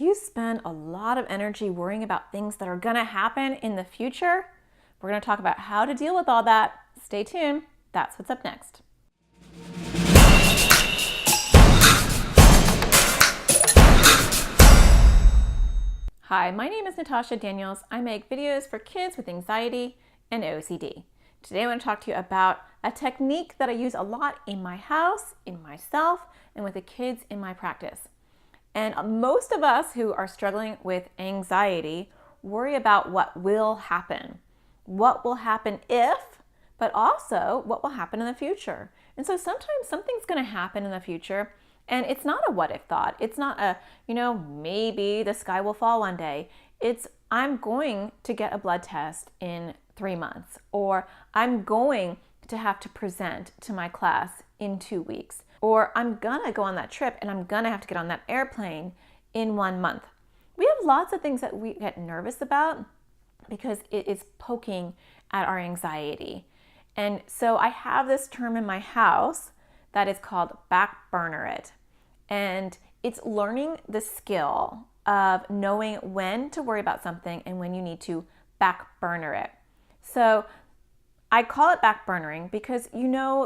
you spend a lot of energy worrying about things that are going to happen in the future? We're going to talk about how to deal with all that. Stay tuned. That's what's up next. Hi, my name is Natasha Daniels. I make videos for kids with anxiety and OCD. Today I want to talk to you about a technique that I use a lot in my house, in myself, and with the kids in my practice. And most of us who are struggling with anxiety worry about what will happen. What will happen if, but also what will happen in the future. And so sometimes something's going to happen in the future, and it's not a what if thought. It's not a, maybe the sky will fall one day. It's, I'm going to get a blood test in 3 months, or I'm going to have to present to my class in 2 weeks, or I'm gonna go on that trip and I'm gonna have to get on that airplane in 1 month. We have lots of things that we get nervous about because it is poking at our anxiety. And so I have this term in my house that is called back burner it. And it's learning the skill of knowing when to worry about something and when you need to back burner it. So I call it back burnering because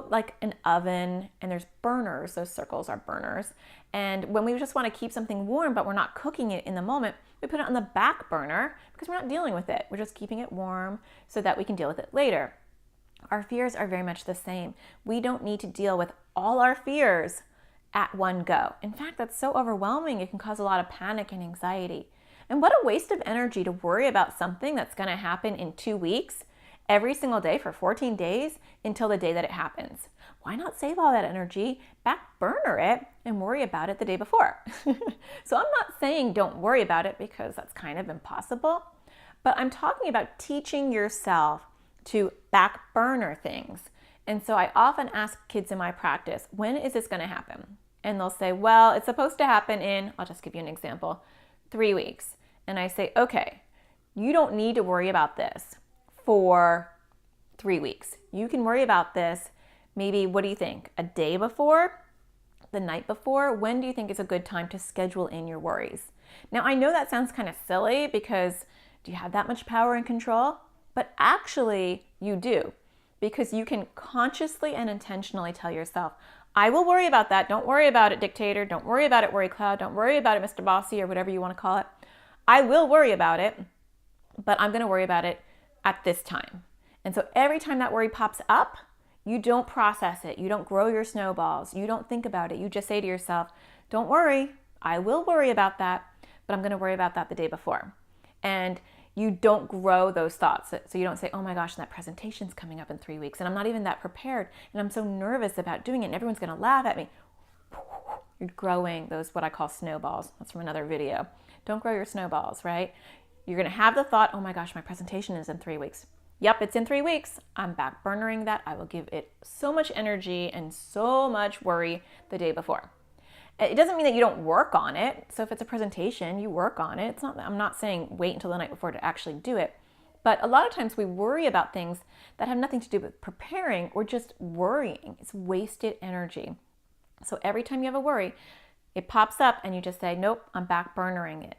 like an oven and there's burners, those circles are burners. And when we just want to keep something warm but we're not cooking it in the moment, we put it on the back burner because we're not dealing with it. We're just keeping it warm so that we can deal with it later. Our fears are very much the same. We don't need to deal with all our fears at one go. In fact, that's so overwhelming, it can cause a lot of panic and anxiety. And what a waste of energy to worry about something that's going to happen in 2 weeks, every single day for 14 days until the day that it happens. Why not save all that energy, back burner it, and worry about it the day before? So I'm not saying don't worry about it because that's kind of impossible, but I'm talking about teaching yourself to back burner things. And so I often ask kids in my practice, when is this going to happen? And they'll say, well, it's supposed to happen in, I'll just give you an example, 3 weeks. And I say, okay, you don't need to worry about this for 3 weeks. You can worry about this maybe, what do you think, a day before, the night before? When do you think is a good time to schedule in your worries? Now, I know that sounds kind of silly because do you have that much power and control? But actually you do, because you can consciously and intentionally tell yourself, I will worry about that. Don't worry about it, dictator. Don't worry about it, worry cloud. Don't worry about it, Mr. Bossy, or whatever you want to call it. I will worry about it, but I'm going to worry about it at this time. And so every time that worry pops up, you don't process it. You don't grow your snowballs. You don't think about it. You just say to yourself, don't worry. I will worry about that, but I'm going to worry about that the day before. And you don't grow those thoughts. So you don't say, oh my gosh, that presentation's coming up in 3 weeks and I'm not even that prepared and I'm so nervous about doing it and everyone's going to laugh at me. You're growing those, what I call snowballs. That's from another video. Don't grow your snowballs, right? You're going to have the thought, oh my gosh, my presentation is in 3 weeks. Yep, it's in 3 weeks. I'm back burnering that. I will give it so much energy and so much worry the day before. It doesn't mean that you don't work on it. So if it's a presentation, you work on it. I'm not saying wait until the night before to actually do it. But a lot of times we worry about things that have nothing to do with preparing or just worrying. It's wasted energy. So every time you have a worry, it pops up and you just say, nope, I'm back burnering it.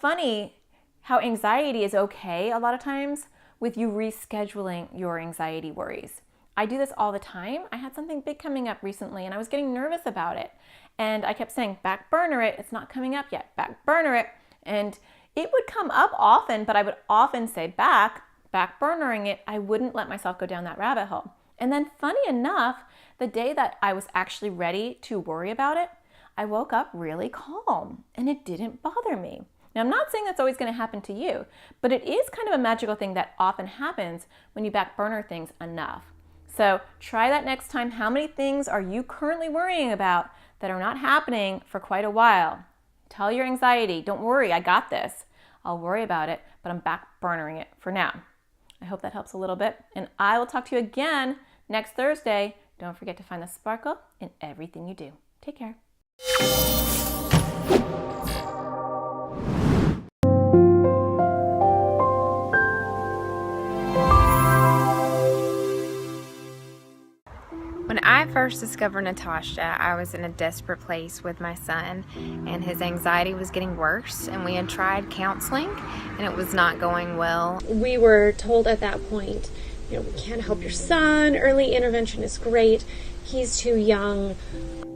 Funny how anxiety is okay a lot of times with you rescheduling your anxiety worries. I do this all the time. I had something big coming up recently and I was getting nervous about it. And I kept saying, back burner it. It's not coming up yet. Back burner it. And it would come up often, but I would often say back burnering it. I wouldn't let myself go down that rabbit hole. And then funny enough, the day that I was actually ready to worry about it, I woke up really calm and it didn't bother me. Now, I'm not saying that's always going to happen to you, but it is kind of a magical thing that often happens when you back burner things enough. So try that next time. How many things are you currently worrying about that are not happening for quite a while? Tell your anxiety, don't worry, I got this. I'll worry about it, but I'm back burnering it for now. I hope that helps a little bit. And I will talk to you again next Thursday. Don't forget to find the sparkle in everything you do. Take care. first discovered Natasha, I was in a desperate place with my son, and his anxiety was getting worse, and we had tried counseling, and it was not going well. We were told at that point, we can't help your son. Early intervention is great. He's too young.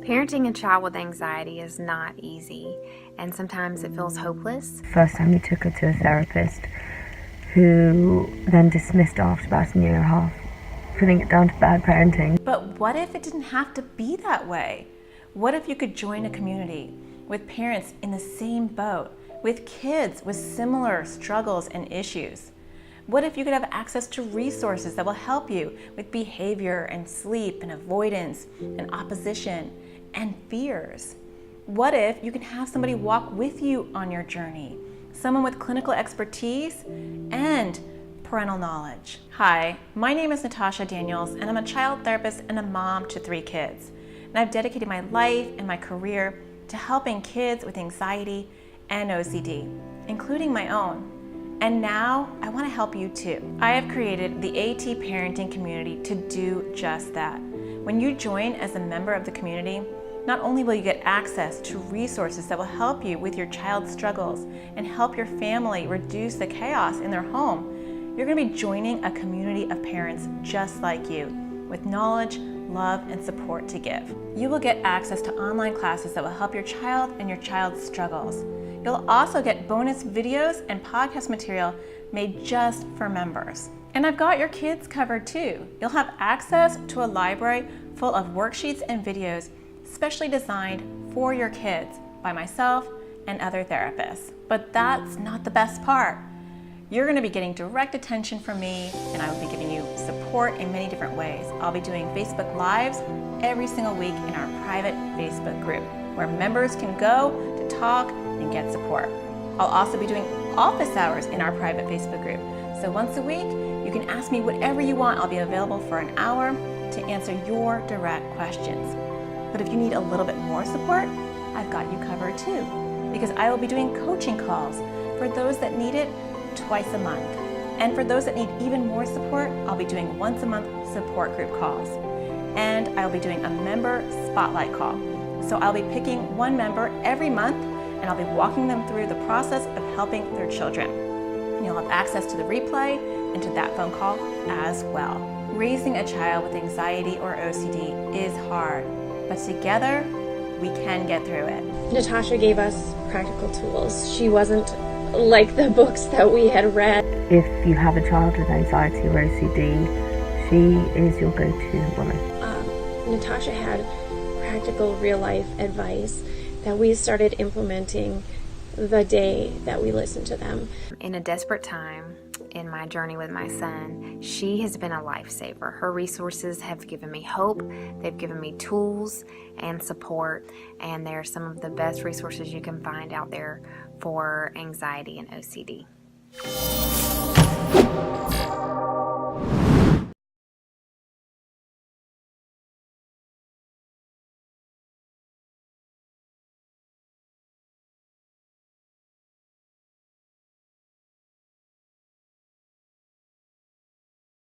Parenting a child with anxiety is not easy, and sometimes it feels hopeless. First time we took her to a therapist, who then dismissed after about a year and a half, putting it down to bad parenting. But what if it didn't have to be that way? What if you could join a community with parents in the same boat, with kids with similar struggles and issues? What if you could have access to resources that will help you with behavior and sleep and avoidance and opposition and fears? What if you can have somebody walk with you on your journey? Someone with clinical expertise and parental knowledge. Hi, my name is Natasha Daniels, and I'm a child therapist and a mom to 3 kids. And I've dedicated my life and my career to helping kids with anxiety and OCD, including my own. And now I want to help you too. I have created the AT Parenting community to do just that. When you join as a member of the community, not only will you get access to resources that will help you with your child's struggles and help your family reduce the chaos in their home, you're going to be joining a community of parents just like you, with knowledge, love, and support to give. You will get access to online classes that will help your child and your child's struggles. You'll also get bonus videos and podcast material made just for members. And I've got your kids covered too. You'll have access to a library full of worksheets and videos specially designed for your kids by myself and other therapists. But that's not the best part. You're going to be getting direct attention from me, and I will be giving you support in many different ways. I'll be doing Facebook Lives every single week in our private Facebook group, where members can go to talk and get support. I'll also be doing office hours in our private Facebook group. So once a week, you can ask me whatever you want. I'll be available for an hour to answer your direct questions. But if you need a little bit more support, I've got you covered too, because I will be doing coaching calls for those that need it twice a month. And for those that need even more support, I'll be doing once a month support group calls. And I'll be doing a member spotlight call. So I'll be picking one member every month, and I'll be walking them through the process of helping their children. And you'll have access to the replay and to that phone call as well. Raising a child with anxiety or OCD is hard, but together we can get through it. Natasha gave us practical tools. She wasn't like the books that we had read. If you have a child with anxiety or OCD, she is your go-to woman. Natasha had practical real-life advice that we started implementing the day that we listened to them. In a desperate time in my journey with my son, she has been a lifesaver. Her resources have given me hope, they've given me tools and support, and they're some of the best resources you can find out there for anxiety and OCD.